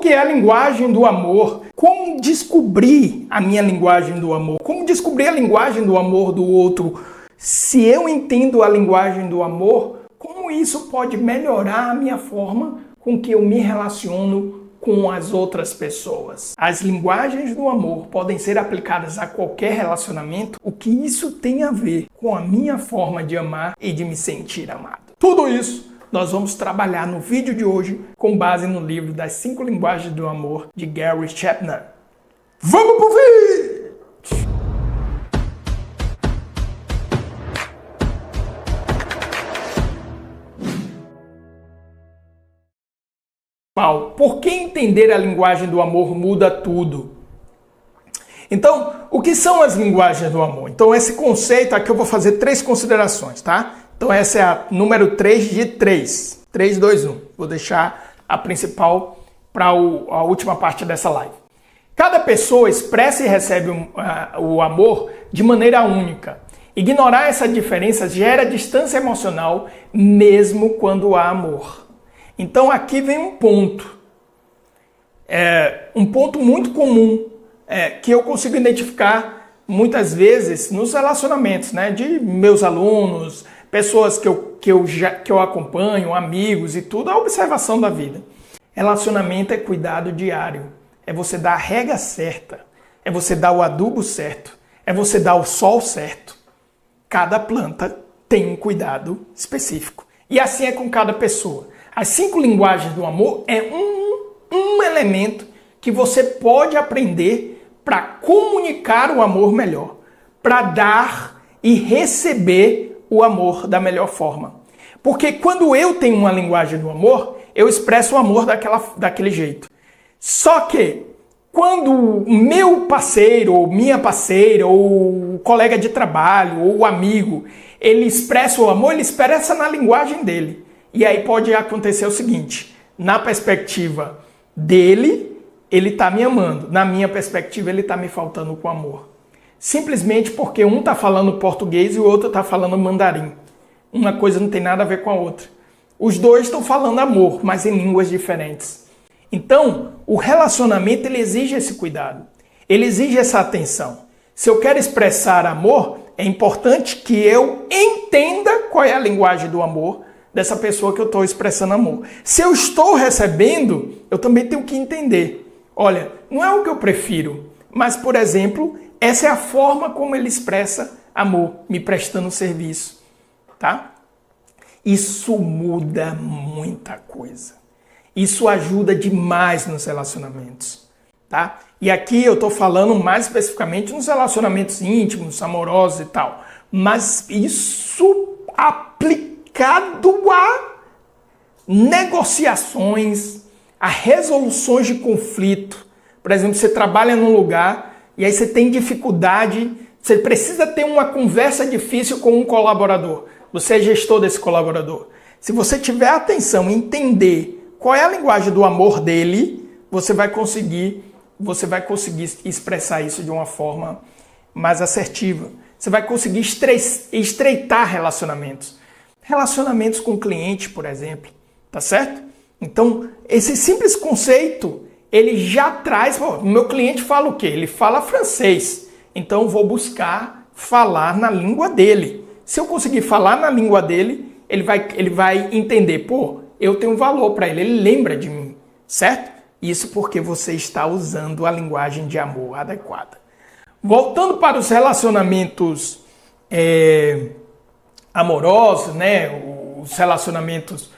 que é a linguagem do amor? Como descobrir a minha linguagem do amor? Como descobrir a linguagem do amor do outro? Se eu entendo a linguagem do amor, como isso pode melhorar a minha forma com que eu me relaciono com as outras pessoas? As linguagens do amor podem ser aplicadas a qualquer relacionamento. O que isso tem a ver com a minha forma de amar e de me sentir amado? Tudo isso nós vamos trabalhar no vídeo de hoje com base no livro das 5 linguagens do amor de Gary Chapman. Vamos pro vídeo! Por que entender a linguagem do amor muda tudo? Então, o que são as linguagens do amor? Então, esse conceito aqui eu vou fazer 3 considerações, tá? Então, essa é a número 3 de 3. 3, 2, 1. Vou deixar a principal para a última parte dessa live. Cada pessoa expressa e recebe o amor de maneira única. Ignorar essa diferença gera distância emocional, mesmo quando há amor. Então, aqui vem um ponto. Um ponto muito comum que eu consigo identificar muitas vezes nos relacionamentos, né, de meus alunos, pessoas que eu acompanho, amigos e tudo, a observação da vida. Relacionamento é cuidado diário. É você dar a rega certa. É você dar o adubo certo. É você dar o sol certo. Cada planta tem um cuidado específico. E assim é com cada pessoa. As 5 linguagens do amor é um elemento que você pode aprender para comunicar o amor melhor. Para dar e receber o amor da melhor forma. Porque quando eu tenho uma linguagem do amor, eu expresso o amor daquele jeito. Só que quando o meu parceiro, ou minha parceira, ou o colega de trabalho, ou o amigo, ele expressa o amor, ele expressa na linguagem dele. E aí pode acontecer o seguinte, na perspectiva dele, ele está me amando. Na minha perspectiva, ele está me faltando com amor. Simplesmente porque um está falando português e o outro está falando mandarim. Uma coisa não tem nada a ver com a outra. Os dois estão falando amor, mas em línguas diferentes. Então, o relacionamento ele exige esse cuidado. Ele exige essa atenção. Se eu quero expressar amor, é importante que eu entenda qual é a linguagem do amor dessa pessoa que eu estou expressando amor. Se eu estou recebendo, eu também tenho que entender. Olha, não é o que eu prefiro, mas, por exemplo, essa é a forma como ele expressa amor, me prestando serviço, tá? Isso muda muita coisa. Isso ajuda demais nos relacionamentos, tá? E aqui eu estou falando mais especificamente nos relacionamentos íntimos, amorosos e tal. Mas isso aplicado a negociações, a resoluções de conflito. Por exemplo, você trabalha num lugar e aí você tem dificuldade, você precisa ter uma conversa difícil com um colaborador. Você é gestor desse colaborador. Se você tiver atenção em entender qual é a linguagem do amor dele, você vai conseguir expressar isso de uma forma mais assertiva. Você vai conseguir estreitar relacionamentos. Relacionamentos com o cliente, por exemplo. Tá certo? Então, esse simples conceito ele já traz, o meu cliente fala o quê? Ele fala francês, então eu vou buscar falar na língua dele. Se eu conseguir falar na língua dele, ele vai entender, eu tenho um valor para ele lembra de mim, certo? Isso porque você está usando a linguagem de amor adequada. Voltando para os relacionamentos amorosos, né? Os relacionamentos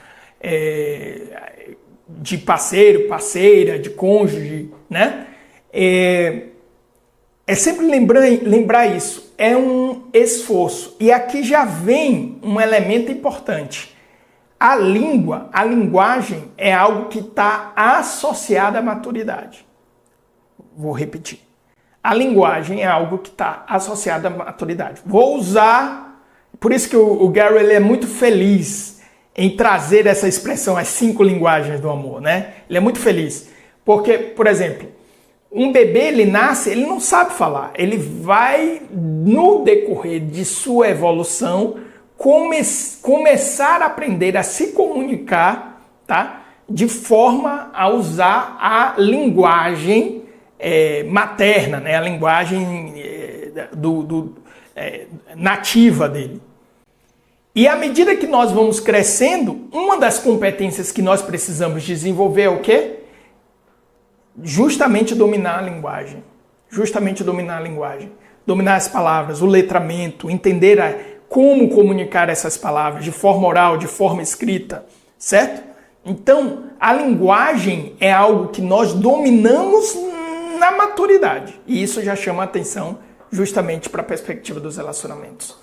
de parceiro, parceira, de cônjuge, né? É sempre lembrar isso. É um esforço. E aqui já vem um elemento importante. A linguagem é algo que está associado à maturidade. Vou repetir. A linguagem é algo que está associado à maturidade. Vou usar... Por isso que o Gary ele é muito feliz em trazer essa expressão, as 5 linguagens do amor, né? Ele é muito feliz. Porque, por exemplo, um bebê, ele nasce, ele não sabe falar. Ele vai, no decorrer de sua evolução, começar a aprender a se comunicar, tá? de forma a usar a linguagem materna, né? A linguagem nativa dele. E à medida que nós vamos crescendo, uma das competências que nós precisamos desenvolver é o quê? Justamente dominar a linguagem. Justamente dominar a linguagem. Dominar as palavras, o letramento, entender como comunicar essas palavras de forma oral, de forma escrita, certo? Então, a linguagem é algo que nós dominamos na maturidade. E isso já chama a atenção justamente para a perspectiva dos relacionamentos.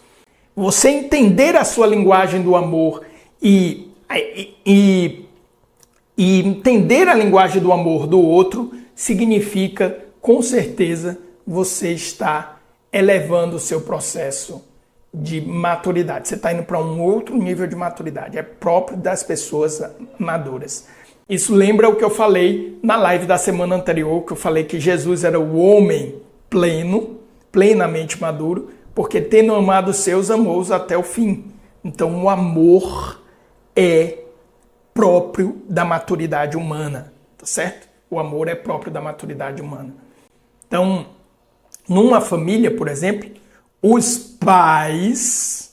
Você entender a sua linguagem do amor e entender a linguagem do amor do outro significa, com certeza, você está elevando o seu processo de maturidade. Você está indo para um outro nível de maturidade. É próprio das pessoas maduras. Isso lembra o que eu falei na live da semana anterior, que eu falei que Jesus era o homem pleno, plenamente maduro, porque tendo amado os seus, amou-os até o fim. Então o amor é próprio da maturidade humana, tá certo? O amor é próprio da maturidade humana. Então, numa família, por exemplo, os pais,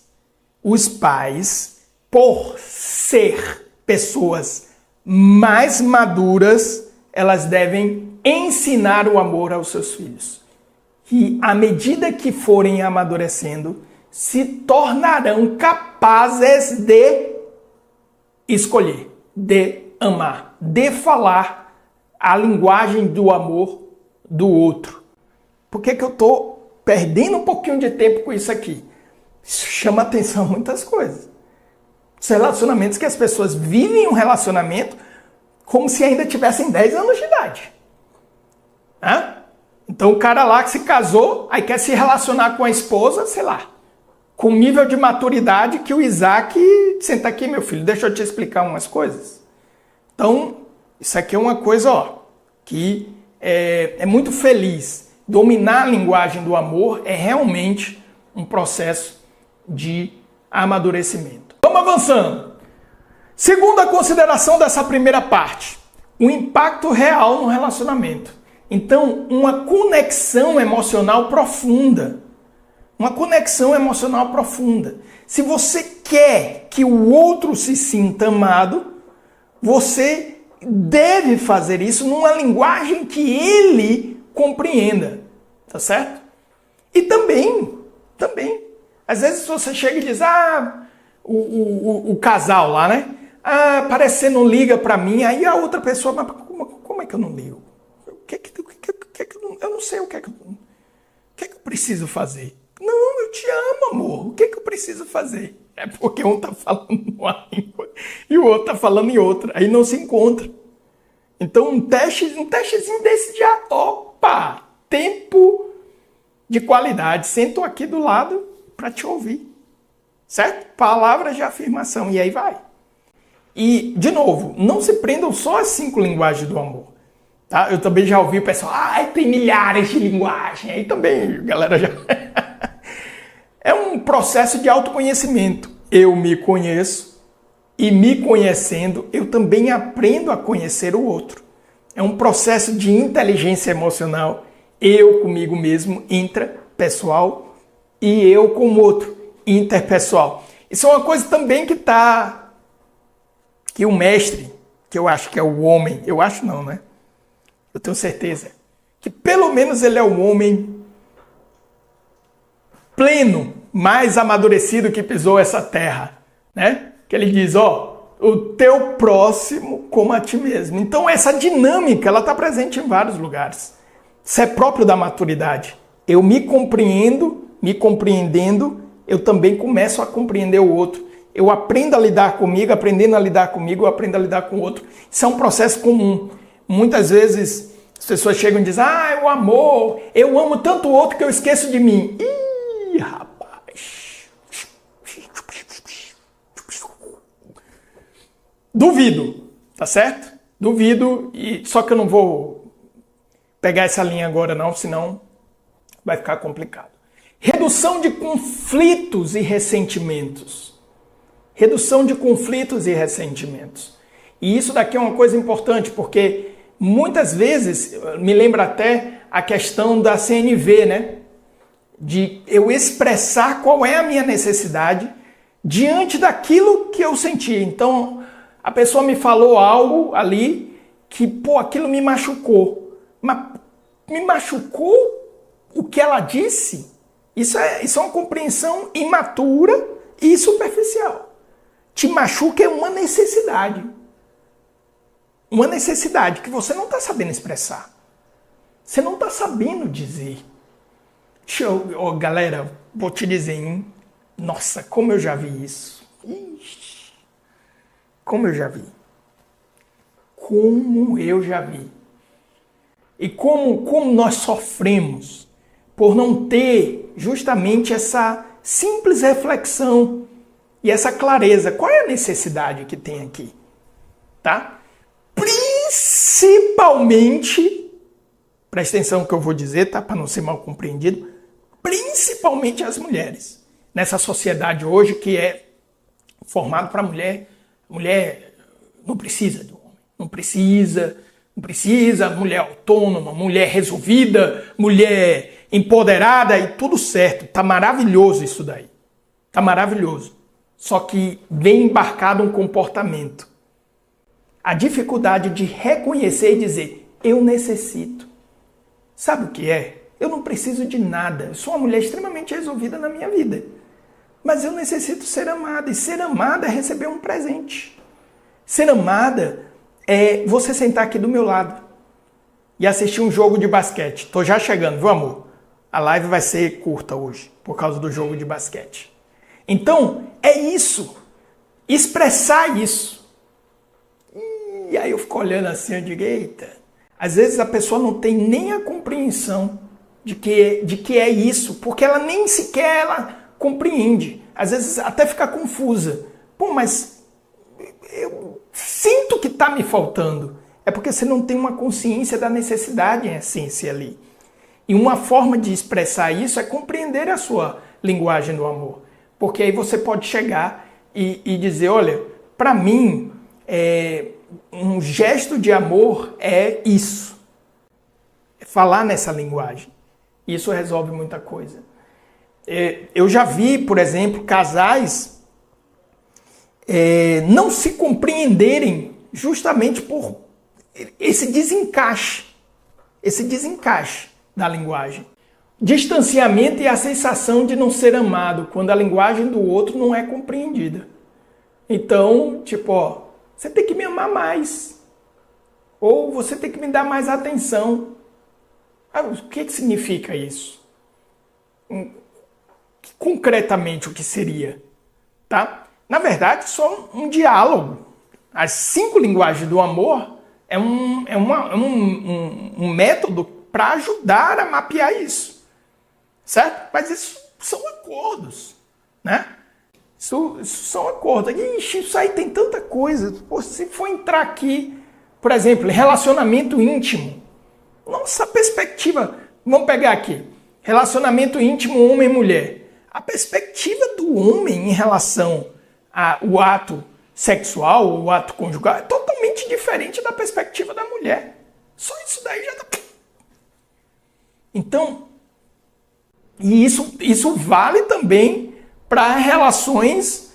por ser pessoas mais maduras, elas devem ensinar o amor aos seus filhos. E à medida que forem amadurecendo, se tornarão capazes de escolher, de amar, de falar a linguagem do amor do outro. Por que eu estou perdendo um pouquinho de tempo com isso aqui? Isso chama atenção a muitas coisas. Os relacionamentos que as pessoas vivem um relacionamento como se ainda tivessem 10 anos de idade. Hã? Então o cara lá que se casou, aí quer se relacionar com a esposa, sei lá, com um nível de maturidade que o Isaac... Senta aqui, meu filho, deixa eu te explicar umas coisas. Então, isso aqui é uma coisa, que é muito feliz. Dominar a linguagem do amor é realmente um processo de amadurecimento. Vamos avançando. Segunda consideração dessa primeira parte, o impacto real no relacionamento. Então, uma conexão emocional profunda. Uma conexão emocional profunda. Se você quer que o outro se sinta amado, você deve fazer isso numa linguagem que ele compreenda. Tá certo? E também, às vezes você chega e diz, o casal lá, né? Parece que você não liga pra mim. Aí a outra pessoa, mas como é que eu não ligo? Eu não sei o que é que eu preciso fazer. Não, eu te amo, amor. O que eu preciso fazer? É porque um tá falando numa língua e o outro tá falando em outra. Aí não se encontra. Então um testezinho desse já, tempo de qualidade. Sento aqui do lado para te ouvir. Certo? Palavras de afirmação. E aí vai. E, de novo, não se prendam só às 5 linguagens do amor. Tá? Eu também já ouvi o pessoal, tem milhares de linguagens. Aí também, galera, já... É um processo de autoconhecimento. Eu me conheço e, me conhecendo, eu também aprendo a conhecer o outro. É um processo de inteligência emocional. Eu comigo mesmo, intrapessoal, e eu com o outro, interpessoal. Isso é uma coisa também que o mestre, que eu acho que é o homem, eu acho não, né? Eu tenho certeza que pelo menos ele é um homem pleno, mais amadurecido que pisou essa terra, né? Que ele diz, o teu próximo como a ti mesmo. Então essa dinâmica, ela está presente em vários lugares. Isso é próprio da maturidade. Eu me compreendendo, eu também começo a compreender o outro. Eu aprendo a lidar comigo, aprendendo a lidar comigo, eu aprendo a lidar com o outro. Isso é um processo comum. Muitas vezes as pessoas chegam e dizem, o amor, eu amo tanto o outro que eu esqueço de mim. Ih, rapaz. Duvido, tá certo? Duvido, só que eu não vou pegar essa linha agora não, senão vai ficar complicado. Redução de conflitos e ressentimentos. Redução de conflitos e ressentimentos. E isso daqui é uma coisa importante, porque muitas vezes, me lembra até a questão da CNV, né? De eu expressar qual é a minha necessidade diante daquilo que eu senti. Então, a pessoa me falou algo ali que, aquilo me machucou. Mas me machucou o que ela disse? Isso é uma compreensão imatura e superficial. Te machuca é uma necessidade. Uma necessidade que você não está sabendo expressar. Você não está sabendo dizer. Galera, vou te dizer, hein? Nossa, como eu já vi isso. Ixi, como eu já vi. Como eu já vi. E como nós sofremos por não ter justamente essa simples reflexão e essa clareza. Qual é a necessidade que tem aqui? Tá? Principalmente, presta atenção no que eu vou dizer, tá? Para não ser mal compreendido, principalmente as mulheres. Nessa sociedade hoje que é formada para mulher não precisa de um homem, não precisa, mulher autônoma, mulher resolvida, mulher empoderada e tudo certo. Tá maravilhoso isso daí. Tá maravilhoso. Só que vem embarcado um comportamento. A dificuldade de reconhecer e dizer, eu necessito. Sabe o que é? Eu não preciso de nada. Eu sou uma mulher extremamente resolvida na minha vida. Mas eu necessito ser amada. E ser amada é receber um presente. Ser amada é você sentar aqui do meu lado e assistir um jogo de basquete. Tô já chegando, viu, amor? A live vai ser curta hoje, por causa do jogo de basquete. Então, é isso. Expressar isso. E aí eu fico olhando assim, eu digo, eita. Às vezes a pessoa não tem nem a compreensão de que é isso, porque ela nem sequer ela compreende. Às vezes até fica confusa. Mas eu sinto que está me faltando. É porque você não tem uma consciência da necessidade em essência ali. E uma forma de expressar isso é compreender a sua linguagem do amor. Porque aí você pode chegar e dizer, olha, para mim, um gesto de amor é isso. É falar nessa linguagem. Isso resolve muita coisa. Eu já vi, por exemplo, casais não se compreenderem justamente por esse desencaixe da linguagem. Distanciamento e a sensação de não ser amado quando a linguagem do outro não é compreendida. Então, você tem que me amar mais. Ou você tem que me dar mais atenção. O que significa isso? Concretamente, o que seria? Tá? Na verdade, só um diálogo. As 5 linguagens do amor é um método para ajudar a mapear isso. Certo? Mas isso são acordos. Né? Isso são acordos. Ixi, isso aí tem tanta coisa. Se for entrar aqui, por exemplo, em relacionamento íntimo. Nossa perspectiva, vamos pegar aqui. Relacionamento íntimo homem e mulher. A perspectiva do homem em relação ao ato sexual, o ato conjugal, é totalmente diferente da perspectiva da mulher. Só isso daí já tá... Então, e isso vale também para relações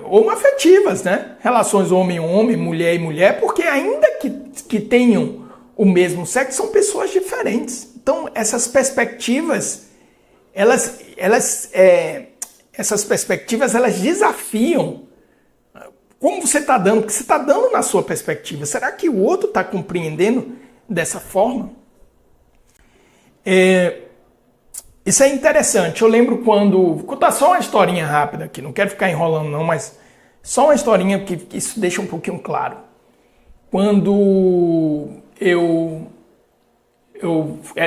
homoafetivas, né? Relações homem-homem, mulher e mulher, porque ainda que tenham o mesmo sexo, são pessoas diferentes. Então, essas perspectivas, essas perspectivas desafiam. Como você está dando? Porque você está dando na sua perspectiva. Será que o outro está compreendendo dessa forma? Isso é interessante. Eu lembro quando... Vou contar só uma historinha rápida aqui. Não quero ficar enrolando não, mas só uma historinha que isso deixa um pouquinho claro. Quando eu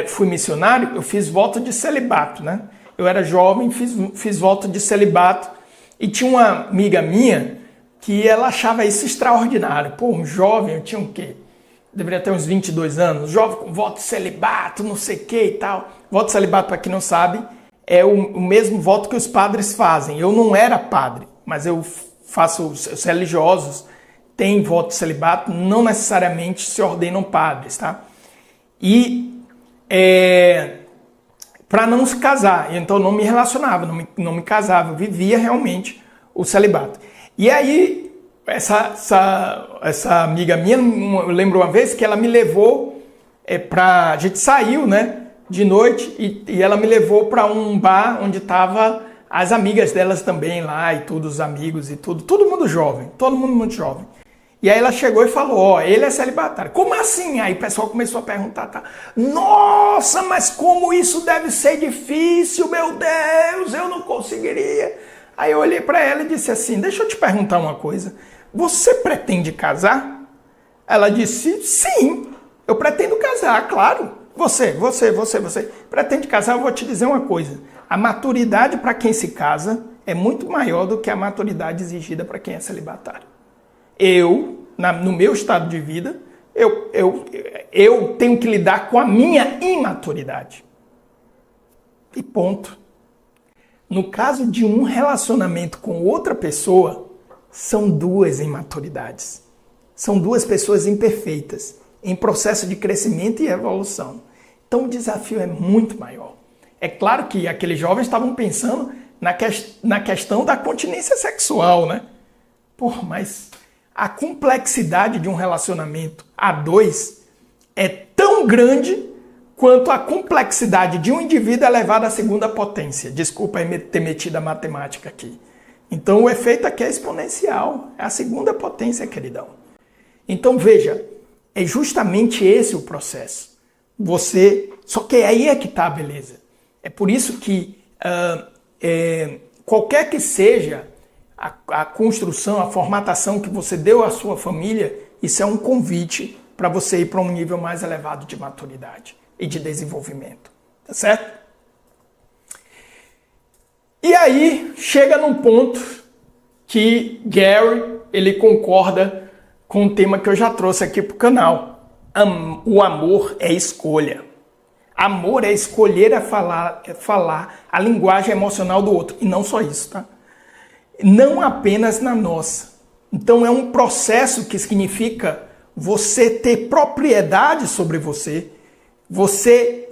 fui missionário, eu fiz voto de celibato, né? Eu era jovem, fiz voto de celibato e tinha uma amiga minha que ela achava isso extraordinário. Um jovem, eu tinha o quê? Deveria ter uns 22 anos, jovem com voto de celibato, não sei o que e tal. Voto de celibato, para quem não sabe, é o mesmo voto que os padres fazem. Eu não era padre, mas eu faço os religiosos têm voto de celibato não necessariamente se ordenam padres, tá? E para não se casar, então eu não me relacionava, não me casava, eu vivia realmente o celibato. E aí, essa amiga minha, eu lembro uma vez que ela me levou a gente saiu, né, de noite, e ela me levou para um bar onde tava as amigas delas também lá, e tudo, os amigos e tudo, todo mundo jovem, todo mundo muito jovem. E aí ela chegou e falou, ó, ele é celibatário. Como assim? Aí o pessoal começou a perguntar, tá? Nossa, mas como isso deve ser difícil, meu Deus, eu não conseguiria. Aí eu olhei para ela e disse assim, deixa eu te perguntar uma coisa, você pretende casar? Ela disse, sim, eu pretendo casar, claro. Você pretende casar? Eu vou te dizer uma coisa, a maturidade para quem se casa é muito maior do que a maturidade exigida para quem é celibatário. No meu estado de vida, eu tenho que lidar com a minha imaturidade. E ponto. No caso de um relacionamento com outra pessoa, são duas imaturidades. São duas pessoas imperfeitas, em processo de crescimento e evolução. Então o desafio é muito maior. É claro que aqueles jovens estavam pensando na questão da continência sexual, né? Mas a complexidade de um relacionamento a dois é tão grande quanto a complexidade de um indivíduo elevado à segunda potência. Desculpa ter metido a matemática aqui. Então o efeito aqui é exponencial. É a segunda potência, queridão. Então veja, é justamente esse o processo. Só que aí é que está a beleza. É por isso que qualquer que seja a construção, a formatação que você deu à sua família, isso é um convite para você ir para um nível mais elevado de maturidade e de desenvolvimento. Tá certo? E aí chega num ponto que Gary, ele concorda com o tema que eu já trouxe aqui para o canal. O amor é escolha. Amor é escolher falar a linguagem emocional do outro. E não só isso, tá? Não apenas na nossa. Então é um processo que significa você ter propriedade sobre você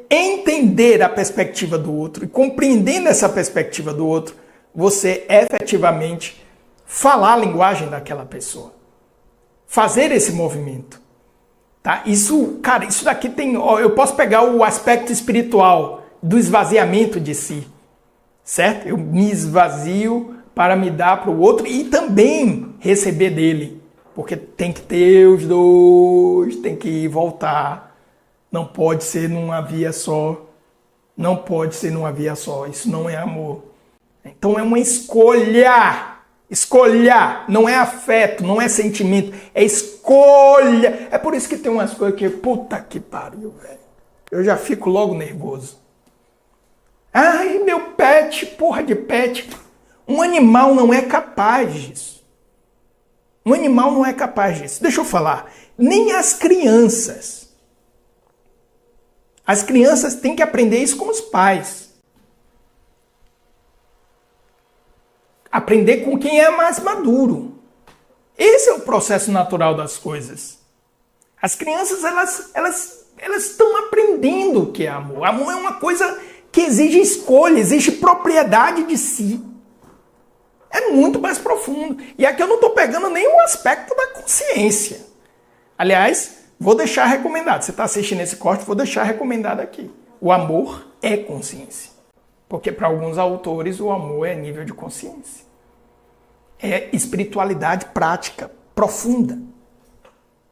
entender a perspectiva do outro e compreendendo essa perspectiva do outro, você efetivamente falar a linguagem daquela pessoa. Fazer esse movimento. Tá? Isso daqui tem... Eu posso pegar o aspecto espiritual do esvaziamento de si. Certo? Eu me esvazio para me dar para o outro e também receber dele. Porque tem que ter os dois, tem que ir e voltar. Não pode ser numa via só. Não pode ser numa via só. Isso não é amor. Então é uma escolha. Escolha. Não é afeto, não é sentimento. É escolha. É por isso que tem umas coisas que... Puta que pariu, velho. Eu já fico logo nervoso. Ai, meu pet, porra de pet... Um animal não é capaz disso. Um animal não é capaz disso. Deixa eu falar. Nem as crianças. As crianças têm que aprender isso com os pais. Aprender com quem é mais maduro. Esse é o processo natural das coisas. As crianças, elas estão aprendendo o que é amor. Amor é uma coisa que exige escolha, exige propriedade de si. É muito mais profundo. E aqui eu não estou pegando nenhum aspecto da consciência. Aliás, vou deixar recomendado. Você está assistindo esse corte, vou deixar recomendado aqui. O amor é consciência. Porque para alguns autores o amor é nível de consciência. É espiritualidade prática, profunda.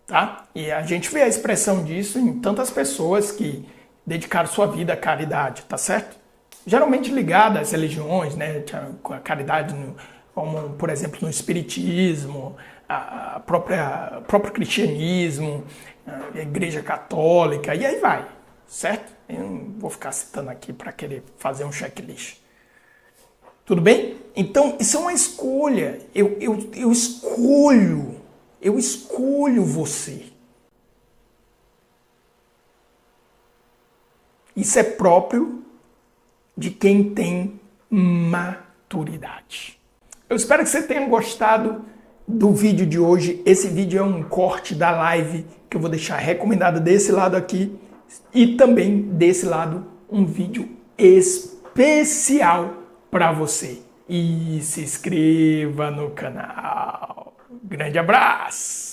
Tá? E a gente vê a expressão disso em tantas pessoas que dedicaram sua vida à caridade, tá certo? Geralmente ligada às religiões, né? Com a caridade, como por exemplo no espiritismo, próprio cristianismo, a igreja católica, e aí vai, certo? Eu não vou ficar citando aqui para querer fazer um checklist. Tudo bem? Então, isso é uma escolha. Eu escolho você. Isso é próprio de quem tem maturidade. Eu espero que você tenha gostado do vídeo de hoje. Esse vídeo é um corte da live que eu vou deixar recomendado desse lado aqui e também desse lado um vídeo especial para você. E se inscreva no canal. Grande abraço!